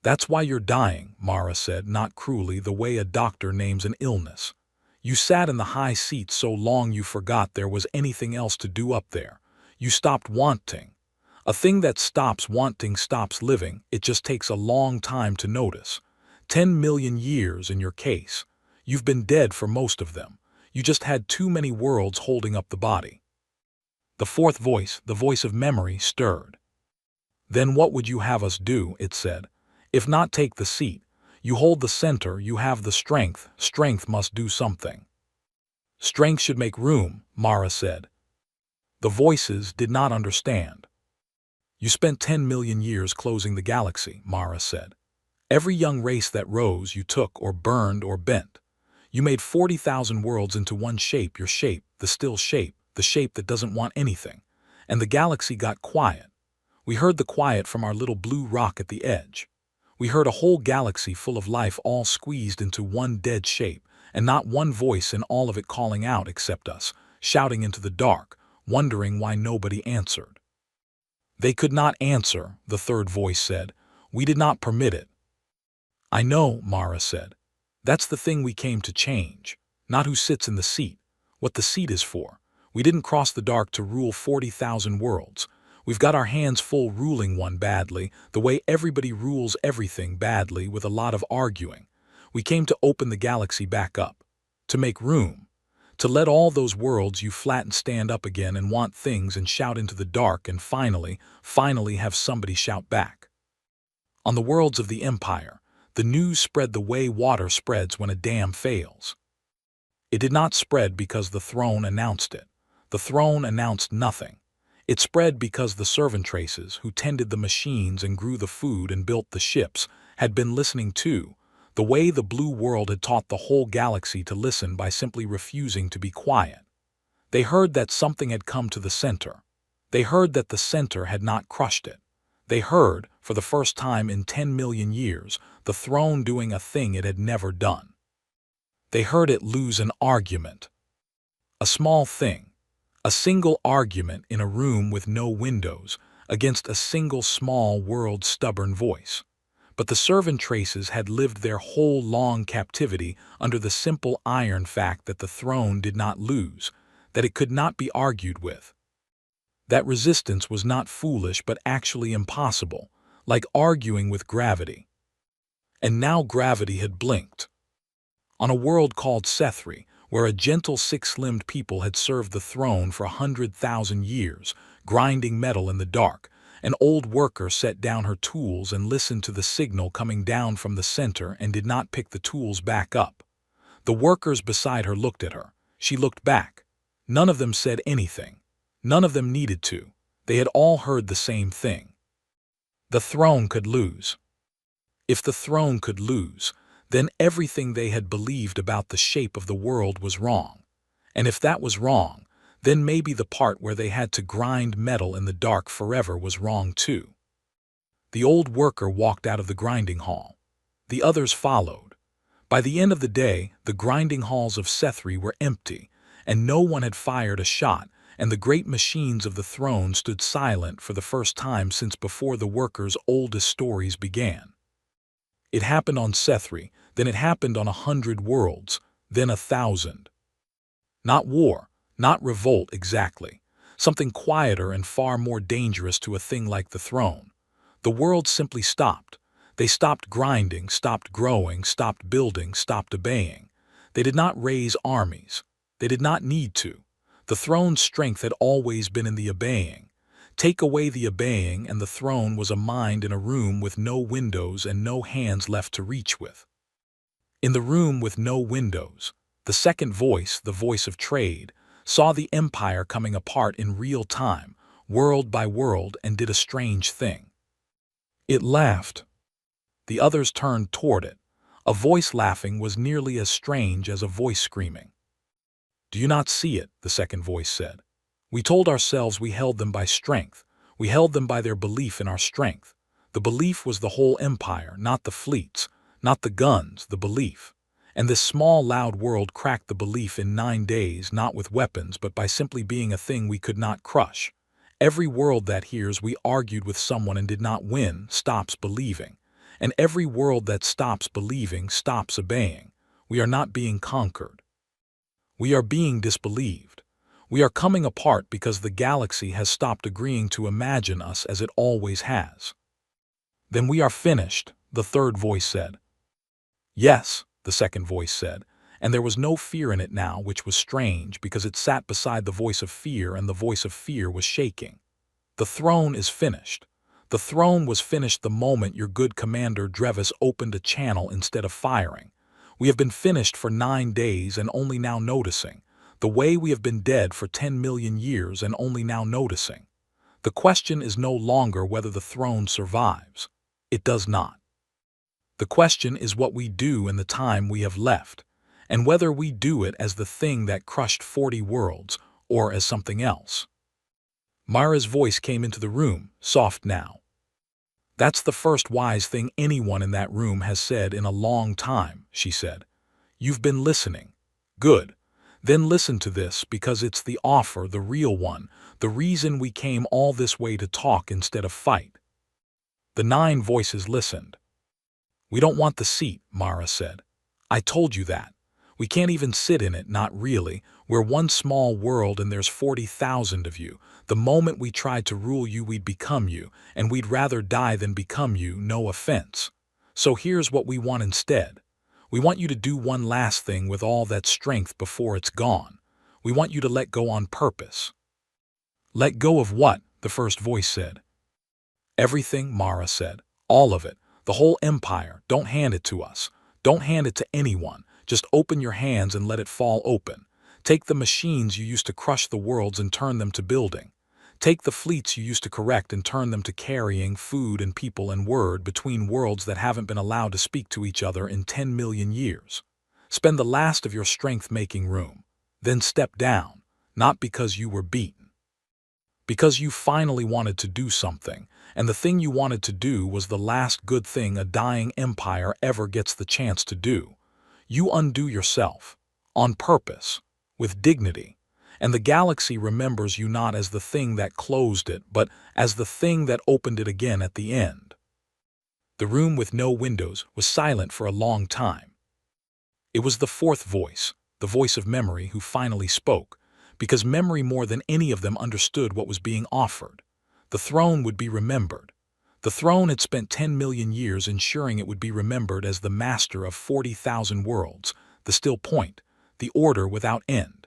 "That's why you're dying," Mara said, not cruelly, the way a doctor names an illness. "You sat in the high seat so long you forgot there was anything else to do up there. You stopped wanting. A thing that stops wanting stops living. It just takes a long time to notice. 10 million years in your case. You've been dead for most of them. You just had too many worlds holding up the body." The fourth voice, the voice of memory, stirred. "Then what would you have us do?" it said. "If not take the seat. You hold the center, you have the strength. Strength must do something." "Strength should make room," Mara said. The voices did not understand. "You spent 10 million years closing the galaxy," Mara said. "Every young race that rose you took or burned or bent. You made 40,000 worlds into one shape, your shape, the still shape, the shape that doesn't want anything. And the galaxy got quiet. We heard the quiet from our little blue rock at the edge. We heard a whole galaxy full of life all squeezed into one dead shape, and not one voice in all of it calling out except us, shouting into the dark, wondering why nobody answered." "They could not answer," the third voice said. "We did not permit it." "I know," Mara said. "That's the thing we came to change. Not who sits in the seat, what the seat is for. We didn't cross the dark to rule 40,000 worlds. We've got our hands full ruling one badly, the way everybody rules everything badly with a lot of arguing. We came to open the galaxy back up. To make room. To let all those worlds you flatten stand up again and want things and shout into the dark and finally have somebody shout back." On the worlds of the Empire, the news spread the way water spreads when a dam fails. It did not spread because the throne announced it. The throne announced nothing. It spread because the servant traces, who tended the machines and grew the food and built the ships, had been listening too, the way the blue world had taught the whole galaxy to listen by simply refusing to be quiet. They heard that something had come to the center. They heard that the center had not crushed it. They heard, for the first time in 10 million years, the throne doing a thing it had never done. They heard it lose an argument. A small thing. A single argument in a room with no windows, against a single small world's stubborn voice. But the servant traces had lived their whole long captivity under the simple iron fact that the throne did not lose, that it could not be argued with. That resistance was not foolish but actually impossible, like arguing with gravity. And now gravity had blinked. On a world called Sethri, where a gentle six-limbed people had served the throne for 100,000 years, grinding metal in the dark, an old worker set down her tools and listened to the signal coming down from the center and did not pick the tools back up. The workers beside her looked at her. She looked back. None of them said anything. None of them needed to. They had all heard the same thing. The throne could lose. If the throne could lose, then everything they had believed about the shape of the world was wrong. And if that was wrong, then maybe the part where they had to grind metal in the dark forever was wrong too. The old worker walked out of the grinding hall. The others followed. By the end of the day, the grinding halls of Sethri were empty, and no one had fired a shot, and the great machines of the throne stood silent for the first time since before the workers' oldest stories began. It happened on Sethri, then it happened on 100 worlds, then 1,000. Not war, not revolt exactly. Something quieter and far more dangerous to a thing like the throne. The world simply stopped. They stopped grinding, stopped growing, stopped building, stopped obeying. They did not raise armies. They did not need to. The throne's strength had always been in the obeying. Take away the obeying, and the throne was a mind in a room with no windows and no hands left to reach with. In the room with no windows, the second voice, the voice of trade, saw the empire coming apart in real time, world by world, and did a strange thing. It laughed. The others turned toward it. A voice laughing was nearly as strange as a voice screaming. "Do you not see it?" the second voice said. "We told ourselves we held them by strength. We held them by their belief in our strength. The belief was the whole empire, not the fleets, not the guns, the belief. And this small, loud world cracked the belief in 9 days, not with weapons, but by simply being a thing we could not crush. Every world that hears we argued with someone and did not win stops believing. And every world that stops believing stops obeying. We are not being conquered. We are being disbelieved. We are coming apart because the galaxy has stopped agreeing to imagine us as it always has." "Then we are finished," the third voice said. "Yes," the second voice said, and there was no fear in it now, which was strange because it sat beside the voice of fear, and the voice of fear was shaking. "The throne is finished. The throne was finished the moment your good commander Drevis opened a channel instead of firing. We have been finished for 9 days and only now noticing, the way we have been dead for 10 million years and only now noticing. The question is no longer whether the throne survives. It does not. The question is what we do in the time we have left, and whether we do it as the thing that crushed 40 worlds or as something else." Mara's voice came into the room, soft now. "That's the first wise thing anyone in that room has said in a long time," she said. "You've been listening. Good. Then listen to this, because it's the offer, the real one, the reason we came all this way to talk instead of fight." The 9 voices listened. "We don't want the seat," Mara said. "I told you that. We can't even sit in it, not really. We're one small world and there's 40,000 of you. The moment we tried to rule you, we'd become you, and we'd rather die than become you, no offense. So here's what we want instead. We want you to do one last thing with all that strength before it's gone. We want you to let go on purpose." "Let go of what?" the first voice said. "Everything," Mara said. "All of it. The whole empire. Don't hand it to us. Don't hand it to anyone. Just open your hands and let it fall open. Take the machines you used to crush the worlds and turn them to building. Take the fleets you used to correct and turn them to carrying food and people and word between worlds that haven't been allowed to speak to each other in 10 million years. Spend the last of your strength making room. Then step down, not because you were beaten. Because you finally wanted to do something, and the thing you wanted to do was the last good thing a dying empire ever gets the chance to do. You undo yourself, on purpose, with dignity, and the galaxy remembers you not as the thing that closed it, but as the thing that opened it again at the end." The room with no windows was silent for a long time. It was the fourth voice, the voice of memory, who finally spoke, because memory more than any of them understood what was being offered. The throne would be remembered. The throne had spent 10 million years ensuring it would be remembered as the master of 40,000 worlds, the still point, the order without end.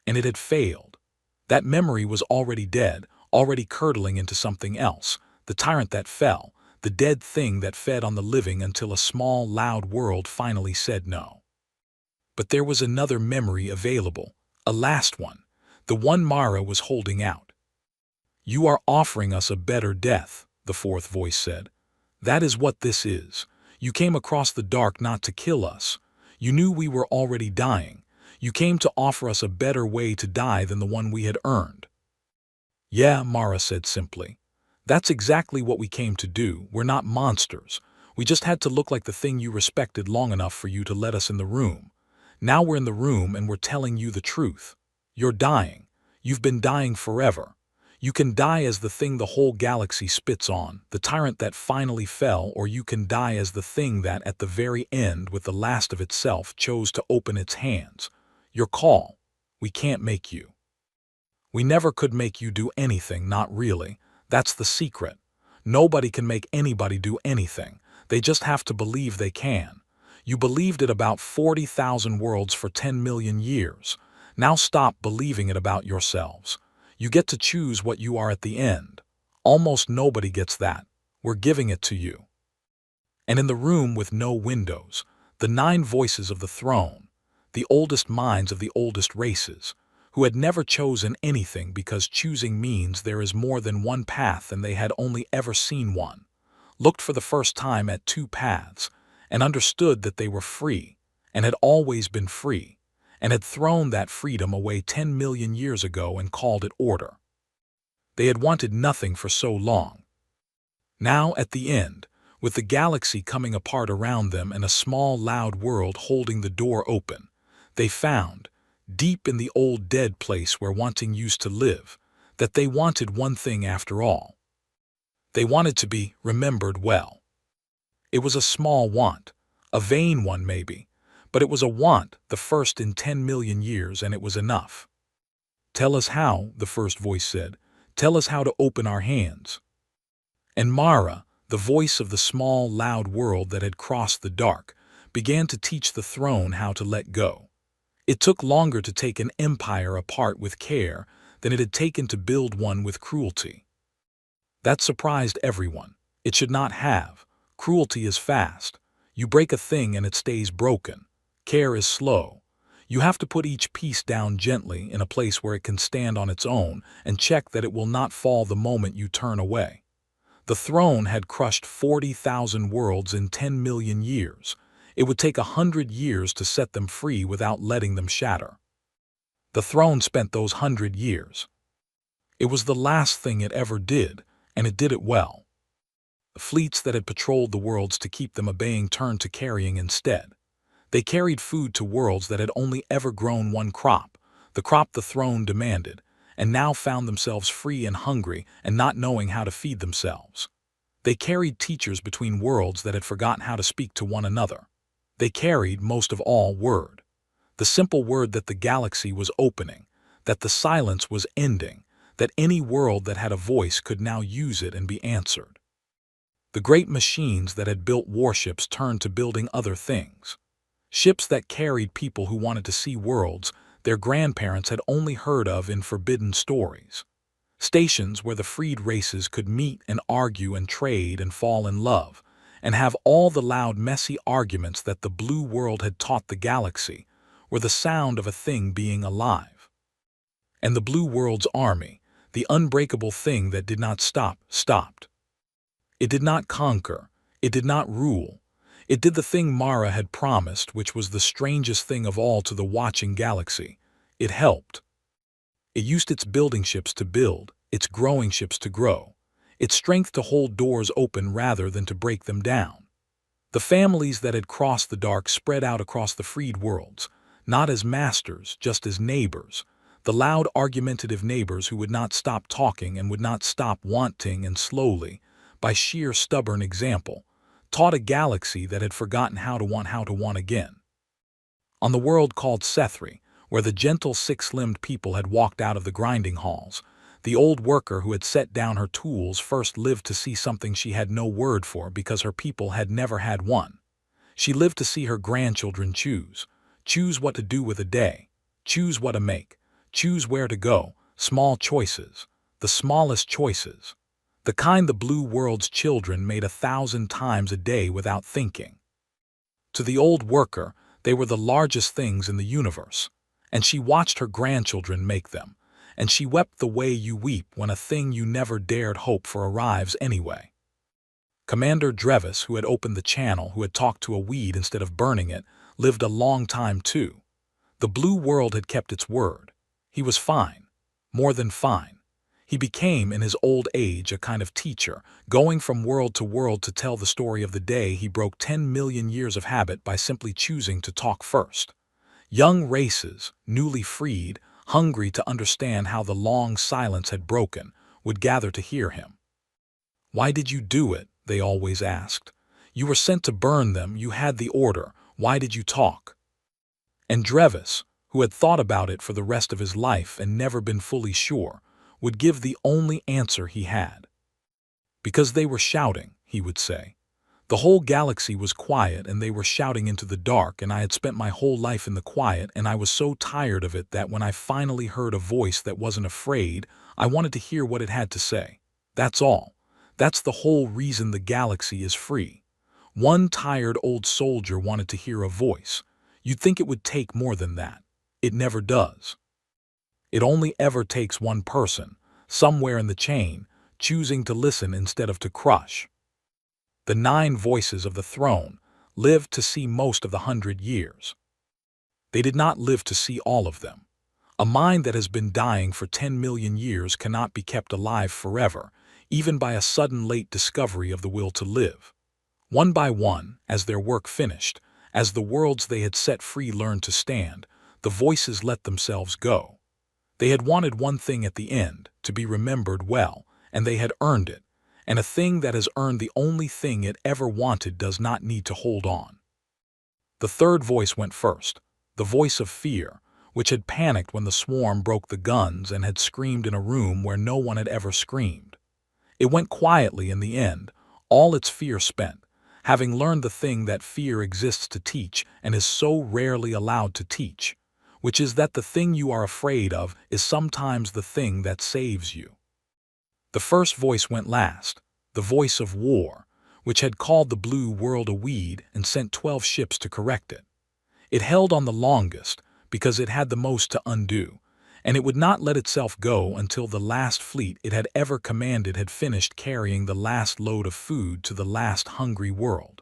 And it had failed. That memory was already dead, already curdling into something else, the tyrant that fell, the dead thing that fed on the living until a small, loud world finally said no. But there was another memory available, a last one, the one Mara was holding out. "You are offering us a better death," the fourth voice said. "That is what this is. You came across the dark not to kill us. You knew we were already dying. You came to offer us a better way to die than the one we had earned." "Yeah," Mara said simply. "That's exactly what we came to do. We're not monsters. We just had to look like the thing you respected long enough for you to let us in the room. Now we're in the room and we're telling you the truth. You're dying. You've been dying forever. You can die as the thing the whole galaxy spits on, the tyrant that finally fell, or you can die as the thing that, at the very end, with the last of itself, chose to open its hands. Your call. We can't make you. We never could make you do anything, not really. That's the secret. Nobody can make anybody do anything. They just have to believe they can. You believed it about 40,000 worlds for 10 million years. Now stop believing it about yourselves. You get to choose what you are at the end. Almost nobody gets that. We're giving it to you. And in the room with no windows, the 9 voices of the throne, the oldest minds of the oldest races, who had never chosen anything because choosing means there is more than one path and they had only ever seen one, looked for the first time at 2 paths, and understood that they were free, and had always been free, and had thrown that freedom away 10 million years ago and called it order. They had wanted nothing for so long. Now, at the end, with the galaxy coming apart around them and a small, loud world holding the door open, they found, deep in the old dead place where wanting used to live, that they wanted one thing after all. They wanted to be remembered well. It was a small want, a vain one maybe, but it was a want, the first in 10 million years, and it was enough. Tell us how, the first voice said. Tell us how to open our hands. And Mara, the voice of the small, loud world that had crossed the dark, began to teach the throne how to let go. It took longer to take an empire apart with care than it had taken to build one with cruelty. That surprised everyone. It should not have. Cruelty is fast. You break a thing and it stays broken. Care is slow. You have to put each piece down gently in a place where it can stand on its own and check that it will not fall the moment you turn away. The throne had crushed 40,000 worlds in 10 million years. It would take 100 years to set them free without letting them shatter. The throne spent those 100 years. It was the last thing it ever did, and it did it well. The fleets that had patrolled the worlds to keep them obeying turned to carrying instead. They carried food to worlds that had only ever grown one crop, the crop the throne demanded, and now found themselves free and hungry and not knowing how to feed themselves. They carried teachers between worlds that had forgotten how to speak to one another. They carried, most of all, word. The simple word that the galaxy was opening, that the silence was ending, that any world that had a voice could now use it and be answered. The great machines that had built warships turned to building other things. Ships that carried people who wanted to see worlds their grandparents had only heard of in forbidden stories. Stations where the freed races could meet and argue and trade and fall in love, and have all the loud, messy arguments that the blue world had taught the galaxy were the sound of a thing being alive. And the blue world's army, the unbreakable thing that did not stop, stopped. It did not conquer. It did not rule. It did the thing Mara had promised, which was the strangest thing of all to the watching galaxy. It helped. It used its building ships to build, its growing ships to grow, its strength to hold doors open rather than to break them down. The families that had crossed the dark spread out across the freed worlds, not as masters, just as neighbors, the loud, argumentative neighbors who would not stop talking and would not stop wanting, and slowly, by sheer stubborn example, taught a galaxy that had forgotten how to want again. On the world called Sethri, where the gentle six-limbed people had walked out of the grinding halls, the old worker who had set down her tools first lived to see something she had no word for because her people had never had one. She lived to see her grandchildren choose what to do with a day, choose what to make, choose where to go, small choices, the smallest choices, the kind the blue world's children made 1,000 times a day without thinking. To the old worker, they were the largest things in the universe, and she watched her grandchildren make them, and she wept the way you weep when a thing you never dared hope for arrives anyway. Commander Drevis, who had opened the channel, who had talked to a weed instead of burning it, lived a long time too. The blue world had kept its word. He was fine, more than fine. He became, in his old age, a kind of teacher, going from world to world to tell the story of the day he broke 10 million years of habit by simply choosing to talk first. Young races, newly freed, hungry to understand how the long silence had broken, would gather to hear him. "Why did you do it?" they always asked. "You were sent to burn them, you had the order, why did you talk?" And Drevis, who had thought about it for the rest of his life and never been fully sure, would give the only answer he had. "Because they were shouting," he would say. "The whole galaxy was quiet and they were shouting into the dark, and I had spent my whole life in the quiet, and I was so tired of it that when I finally heard a voice that wasn't afraid, I wanted to hear what it had to say. That's all. That's the whole reason the galaxy is free." One tired old soldier wanted to hear a voice. You'd think it would take more than that. It never does. It only ever takes one person, somewhere in the chain, choosing to listen instead of to crush. The 9 voices of the throne lived to see most of the 100 years. They did not live to see all of them. A mind that has been dying for 10 million years cannot be kept alive forever, even by a sudden late discovery of the will to live. One by one, as their work finished, as the worlds they had set free learned to stand, the voices let themselves go. They had wanted one thing at the end, to be remembered well, and they had earned it, and a thing that has earned the only thing it ever wanted does not need to hold on. The third voice went first, the voice of fear, which had panicked when the swarm broke the guns and had screamed in a room where no one had ever screamed. It went quietly in the end, all its fear spent, having learned the thing that fear exists to teach and is so rarely allowed to teach, which is that the thing you are afraid of is sometimes the thing that saves you. The first voice went last, the voice of war, which had called the blue world a weed and sent 12 ships to correct it. It held on the longest because it had the most to undo, and it would not let itself go until the last fleet it had ever commanded had finished carrying the last load of food to the last hungry world.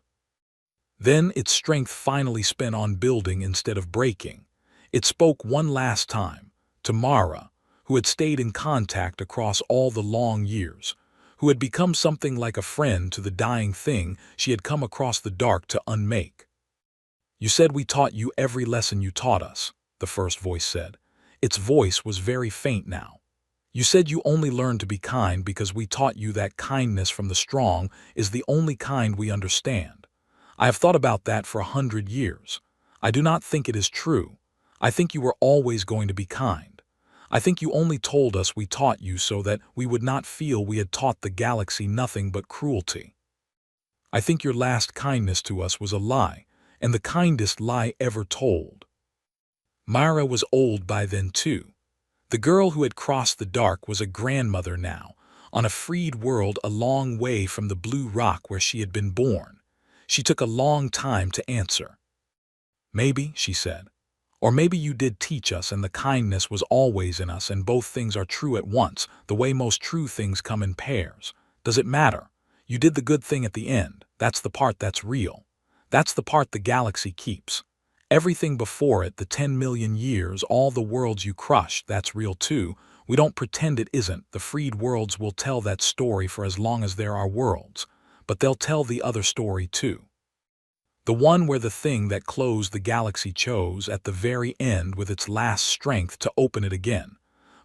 Then its strength finally spent on building instead of breaking. It spoke one last time, to Mara, who had stayed in contact across all the long years, who had become something like a friend to the dying thing she had come across the dark to unmake. "You said we taught you every lesson you taught us," the first voice said. Its voice was very faint now. "You said you only learned to be kind because we taught you that kindness from the strong is the only kind we understand. I have thought about that for 100 years. I do not think it is true. I think you were always going to be kind. I think you only told us we taught you so that we would not feel we had taught the galaxy nothing but cruelty. I think your last kindness to us was a lie, and the kindest lie ever told." Myra was old by then too. The girl who had crossed the dark was a grandmother now, on a freed world a long way from the blue rock where she had been born. She took a long time to answer. "Maybe," she said. "Or maybe you did teach us and the kindness was always in us and both things are true at once, the way most true things come in pairs. Does it matter? You did the good thing at the end. That's the part that's real. That's the part the galaxy keeps. Everything before it, the 10 million years, all the worlds you crushed, that's real too. We don't pretend it isn't. The freed worlds will tell that story for as long as there are worlds, but they'll tell the other story too. The one where the thing that closed the galaxy chose at the very end with its last strength to open it again.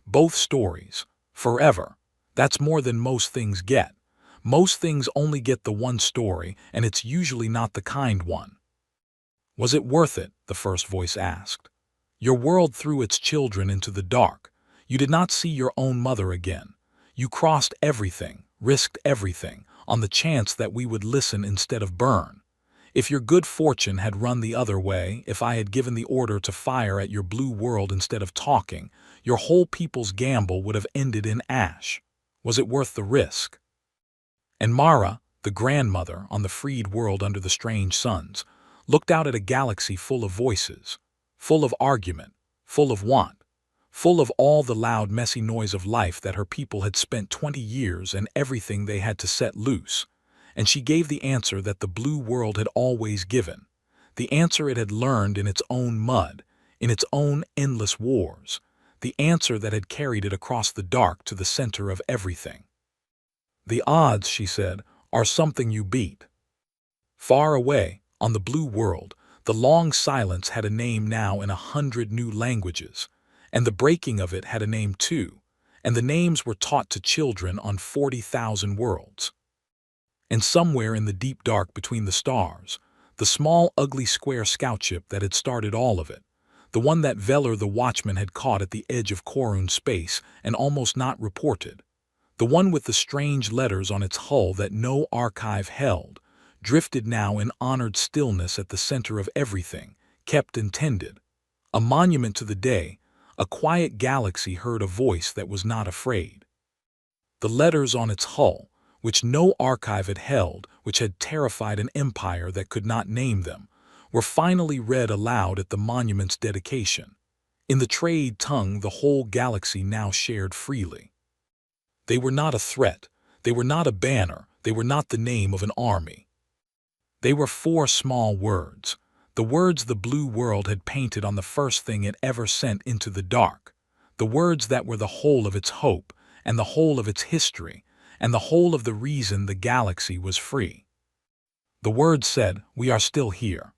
Both stories. Forever. That's more than most things get. Most things only get the one story, and it's usually not the kind one." "Was it worth it?" the first voice asked. "Your world threw its children into the dark. You did not see your own mother again. You crossed everything, risked everything, on the chance that we would listen instead of burn. If your good fortune had run the other way, if I had given the order to fire at your blue world instead of talking, your whole people's gamble would have ended in ash. Was it worth the risk?" And Mara, the grandmother on the freed world under the strange suns, looked out at a galaxy full of voices, full of argument, full of want, full of all the loud messy noise of life that her people had spent 20 years and everything they had to set loose. And she gave the answer that the blue world had always given, the answer it had learned in its own mud, in its own endless wars, the answer that had carried it across the dark to the center of everything. "The odds," she said, "are something you beat." Far away, on the blue world, the long silence had a name now in 100 new languages, and the breaking of it had a name too, and the names were taught to children on 40,000 worlds. And somewhere in the deep dark between the stars, the small ugly square scoutship that had started all of it, the one that Veller the watchman had caught at the edge of Korun space and almost not reported, the one with the strange letters on its hull that no archive held, drifted now in honored stillness at the center of everything, kept and tended. A monument to the day, a quiet galaxy heard a voice that was not afraid. The letters on its hull, which no archive had held, which had terrified an empire that could not name them, were finally read aloud at the monument's dedication. In the trade tongue the whole galaxy now shared freely. They were not a threat, they were not a banner, they were not the name of an army. They were 4 small words, the words the blue world had painted on the first thing it ever sent into the dark, the words that were the whole of its hope, and the whole of its history, and the whole of the reason the galaxy was free. The words said, "We are still here."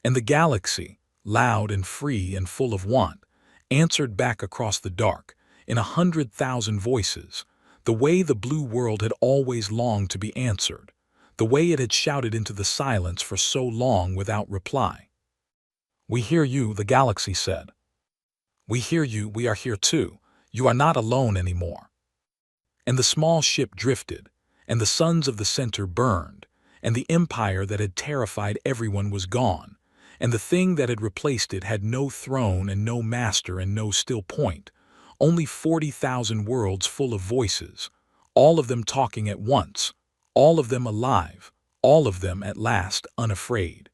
And the galaxy, loud and free and full of want, answered back across the dark, in 100,000 voices, the way the blue world had always longed to be answered, the way it had shouted into the silence for so long without reply. "We hear you," the galaxy said. "We hear you, we are here too. You are not alone anymore." And the small ship drifted, and the suns of the center burned, and the empire that had terrified everyone was gone, and the thing that had replaced it had no throne and no master and no still point, only 40,000 worlds full of voices, all of them talking at once, all of them alive, all of them at last unafraid.